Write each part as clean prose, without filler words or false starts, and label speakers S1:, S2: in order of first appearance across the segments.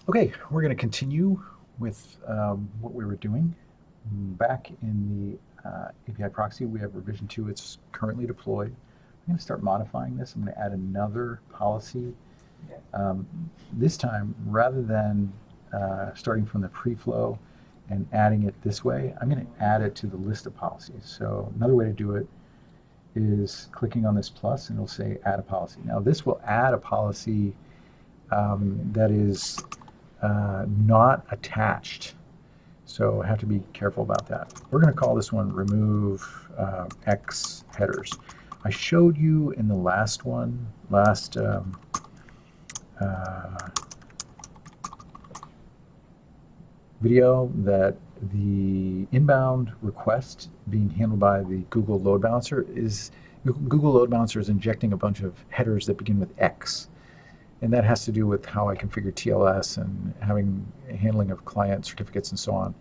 S1: Okay, we're going to continue with what we were doing. Back in the API proxy, we have revision 2. It's currently deployed. I'm going to start modifying this. I'm going to add another policy. Um, this time, rather than starting from the pre-flow and adding it this way, I'm going to add it to the list of policies. So another way to do it is clicking on this plus, and it'll say add a policy. Now, this will add a policy that is not attached. So I have to be careful about that. We're going to call this one remove X headers. I showed you in the last video that the inbound request being handled by the Google Load Balancer is Google Load Balancer is injecting a bunch of headers that begin with X. And that has to do with how I configure TLS and handling of client certificates and so on.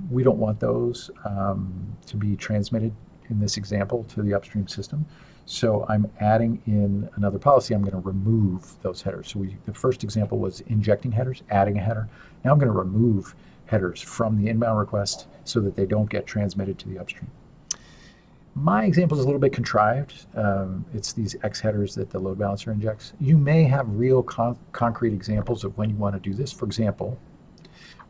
S1: We don't want those to be transmitted in this example to the upstream system. So I'm adding in another policy. I'm going to remove those headers. So the first example was injecting headers, adding a header. Now I'm going to remove headers from the inbound request so that they don't get transmitted to the upstream. My example is a little bit contrived. It's these X headers that the load balancer injects. You may have real concrete examples of when you want to do this. For example,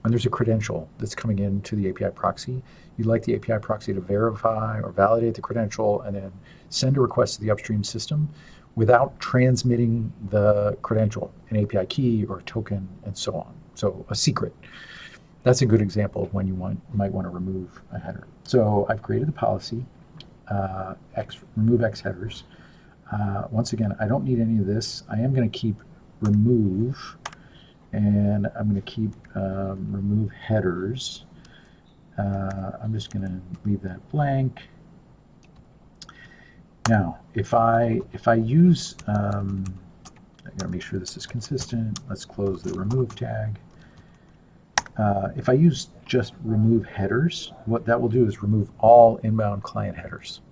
S1: when there's a credential that's coming into the API proxy, you'd like the API proxy to verify or validate the credential and then send a request to the upstream system without transmitting the credential, an API key or a token, and so on. So a secret. That's a good example of when you might want to remove a header. So I've created the policy. Remove X headers. Once again, I don't need any of this. I am going to keep remove, and I'm going to keep remove headers. I'm just going to leave that blank. Now, if I use, I got to make sure this is consistent. Let's close the remove tag. If I use just remove headers, what that will do is remove all inbound client headers,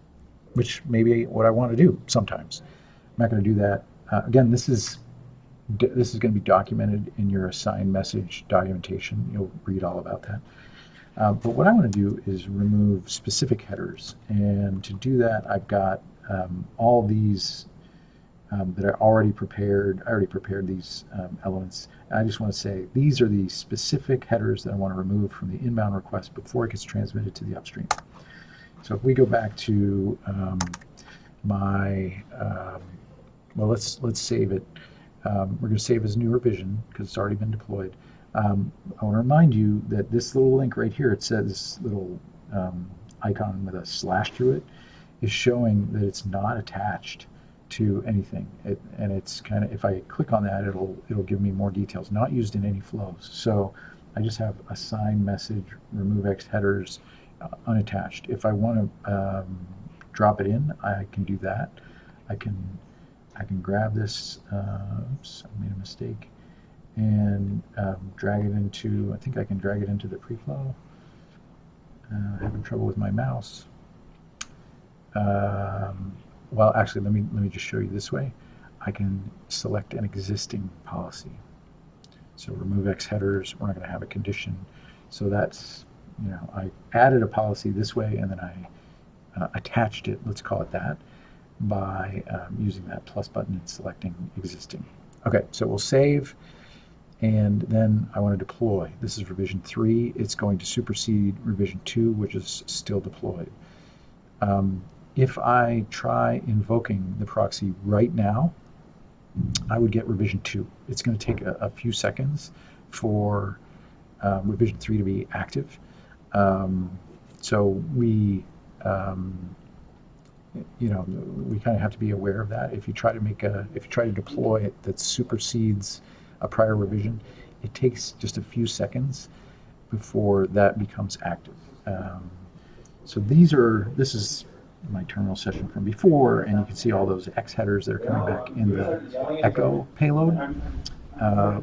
S1: which may be what I want to do sometimes. I'm not going to do that. Again, this is going to be documented in your AssignMessage documentation. You'll read all about that. But what I want to do is remove specific headers. And to do that, I've got all these that are already prepared. I already prepared these elements. I just want to say these are the specific headers that I want to remove from the inbound request before it gets transmitted to the upstream. So if we go back to well, let's save it. We're going to save as new revision because it's already been deployed. I want to remind you that this little link right here, it says little icon with a slash through it, is showing that it's not attached to anything. And it's kind of, if I click on that, it'll give me more details. Not used in any flows. So I just have AssignMessage, remove X headers, unattached. If I want to drop it in, I can do that. I can grab this. Oops, I made a mistake, and drag it into. I think I can drag it into the preflow. Having trouble with my mouse. Well, actually, let me just show you this way. I can select an existing policy. So remove X headers. We're not going to have a condition. So that's, I added a policy this way, and then I attached it, let's call it that, by using that plus button and selecting existing. Okay, so we'll save, and then I want to deploy. This is revision 3. It's going to supersede revision 2, which is still deployed. If I try invoking the proxy right now, I would get revision 2. It's going to take a few seconds for revision 3 to be active. So we kind of have to be aware of that. If you try to deploy it that supersedes a prior revision, it takes just a few seconds before that becomes active. So this is my terminal session from before, and you can see all those X headers that are coming back in the echo payload.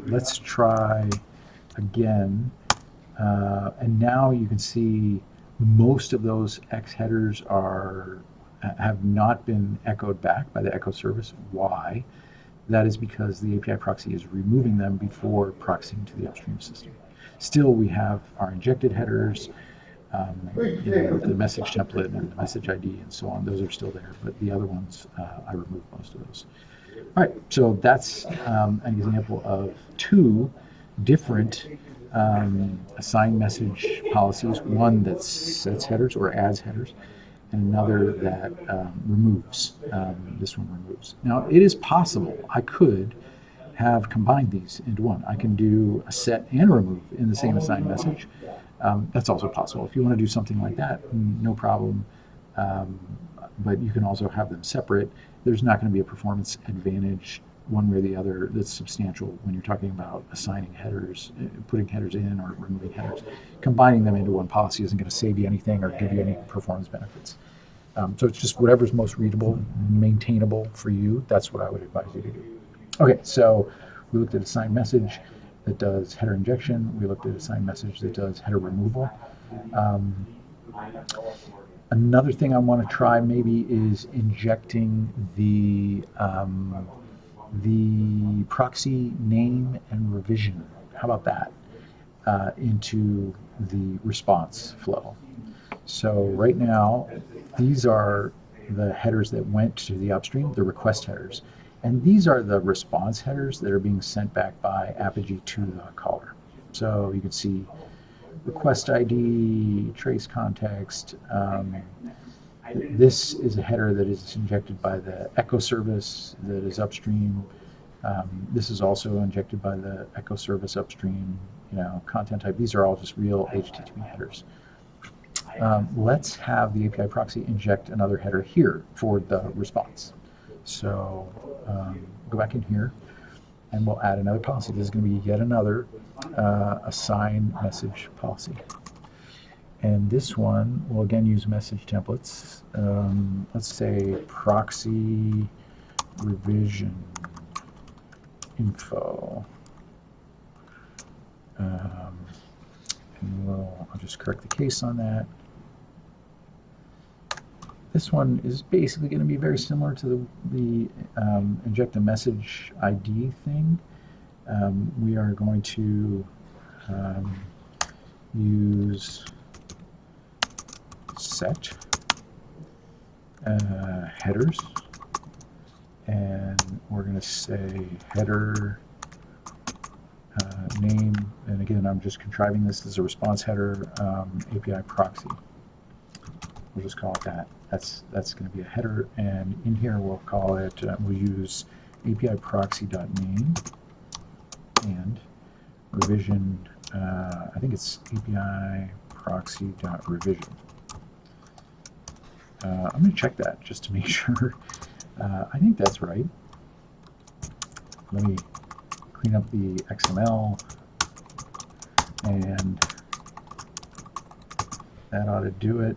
S1: Let's try again, and now you can see most of those X headers have not been echoed back by the echo service. Why? That is because the API proxy is removing them before proxying to the upstream system. Still, we have our injected headers, with the message template and the message ID and so on. Those are still there, but the other ones, I removed most of those. All right, so that's an example of two different assign message policies, one that sets headers or adds headers, and another that removes. This one removes. Now, it is possible I could have combined these into one. I can do a set and remove in the same assign message. That's also possible. If you want to do something like that, no problem. But you can also have them separate. There's not going to be a performance advantage one way or the other that's substantial when you're talking about assigning headers, putting headers in or removing headers. Combining them into one policy isn't going to save you anything or give you any performance benefits. So it's just whatever's most readable, maintainable for you. That's what I would advise you to do. Okay, so we looked at assign message that does header injection. We looked at assign message that does header removal. Another thing I want to try maybe is injecting the proxy name and revision. How about that? Into the response flow. So right now, these are the headers that went to the upstream, the request headers. And these are the response headers that are being sent back by Apigee to the caller. So you can see request ID, trace context. This is a header that is injected by the echo service that is upstream. This is also injected by the echo service upstream. Content type. These are all just real HTTP headers. Let's have the API proxy inject another header here for the response. So go back in here, and we'll add another policy. This is going to be yet another assign message policy. And this one will again use message templates. Let's say proxy revision info. And I'll just correct the case on that. This one is basically going to be very similar to the inject a message ID thing. We are going to use set headers, and we're going to say header name, and again I'm just contriving this as a response header, API proxy. We'll just call it that. That's going to be a header, and in here we'll call it, we'll use API proxy.name and revision, I think it's API proxy.revision. I'm going to check that just to make sure. I think that's right. Let me clean up the XML, and that ought to do it.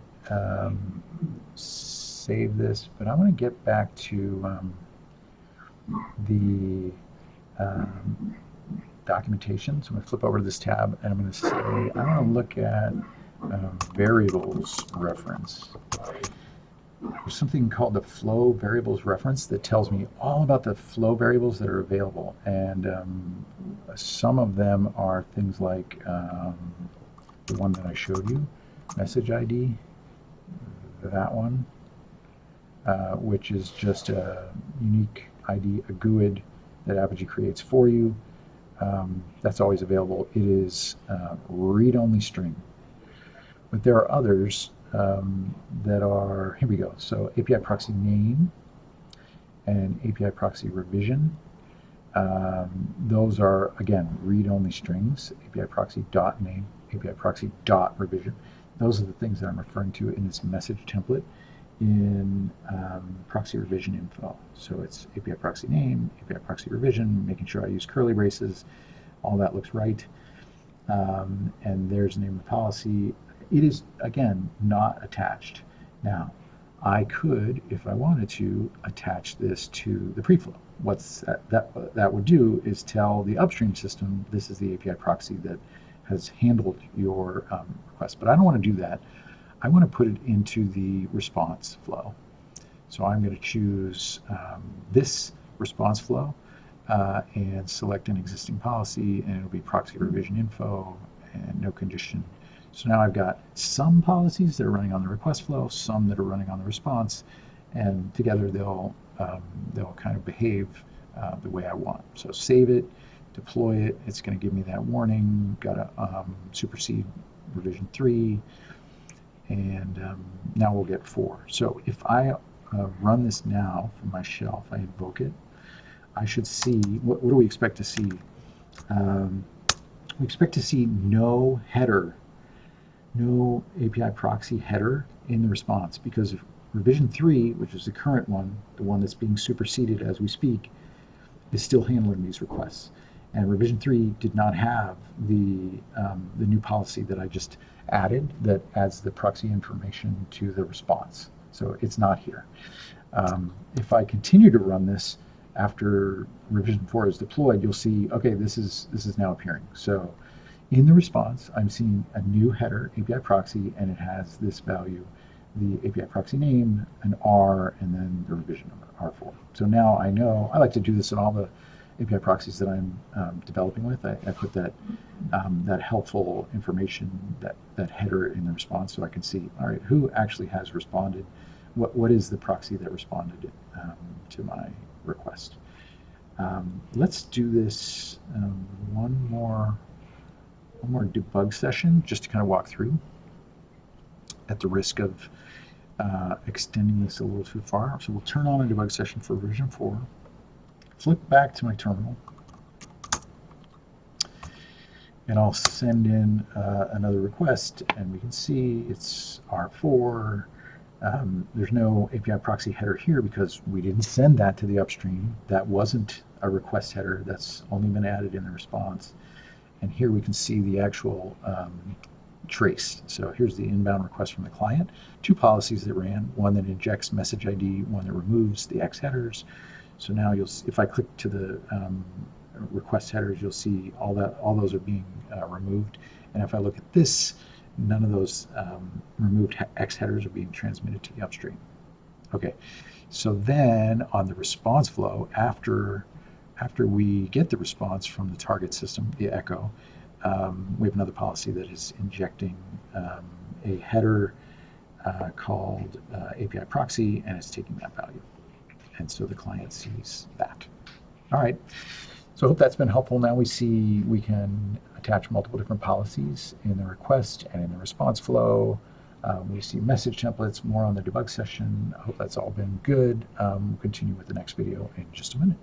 S1: Save this, but I want to get back to the documentation. So I'm going to flip over to this tab, and I'm going to say I want to look at variables reference. There's something called the flow variables reference that tells me all about the flow variables that are available, and some of them are things like the one that I showed you, message ID, that one, which is just a unique ID, a GUID that Apigee creates for you. That's always available. It is read-only string. But there are others that are, here we go. So API proxy name and API proxy revision. Those are, again, read-only strings. API proxy dot name, API proxy dot revision. Those are the things that I'm referring to in this message template in proxy revision info. So it's API proxy name, API proxy revision, making sure I use curly braces. All that looks right. And there's the name of the policy. It is, again, not attached. Now, I could, if I wanted to, attach this to the preflow. What's that would do is tell the upstream system this is the API proxy that has handled your request. But I don't want to do that. I want to put it into the response flow. So I'm going to choose this response flow. and select an existing policy, and it'll be proxy revision info and no condition. So now I've got some policies that are running on the request flow, some that are running on the response, and together they'll kind of behave the way I want. So save it, deploy it. It's going to give me that warning. Got to supersede revision 3, and now we'll get 4. So if I run this now from my shell, if I invoke it, I should see, what do we expect to see? We expect to see no header, no API proxy header in the response, because if revision 3, which is the current one, the one that's being superseded as we speak, is still handling these requests. And revision 3 did not have the new policy that I just added that adds the proxy information to the response. So it's not here. If I continue to run this after revision 4 is deployed, you'll see, okay, this is now appearing. So in the response, I'm seeing a new header, API proxy, and it has this value, the API proxy name, an R, and then the revision number, R4. So now I know, I like to do this in all the API proxies that I'm developing with. I put that helpful information, that header in the response, so I can see, all right, who actually has responded? What is the proxy that responded to my request? Let's do this one more debug session just to kind of walk through, at the risk of extending this a little too far. So we'll turn on a debug session for version 4. Flip back to my terminal, and I'll send in another request, and we can see it's R4. There's no API proxy header here because we didn't send that to the upstream. That wasn't a request header. That's only been added in the response. And here we can see the actual trace. So here's the inbound request from the client. 2 policies that ran, one that injects message ID, one that removes the X headers. So now you'll see, if I click to the request headers, you'll see all those are being removed. And if I look at this, none of those removed X headers are being transmitted to the upstream. Okay, so then on the response flow, after we get the response from the target system, the echo, we have another policy that is injecting a header called API proxy, and it's taking that value. And so the client sees that. All right, so I hope that's been helpful. Now we see we can attach multiple different policies in the request and in the response flow. We see message templates, more on the debug session. I hope that's all been good. We'll continue with the next video in just a minute.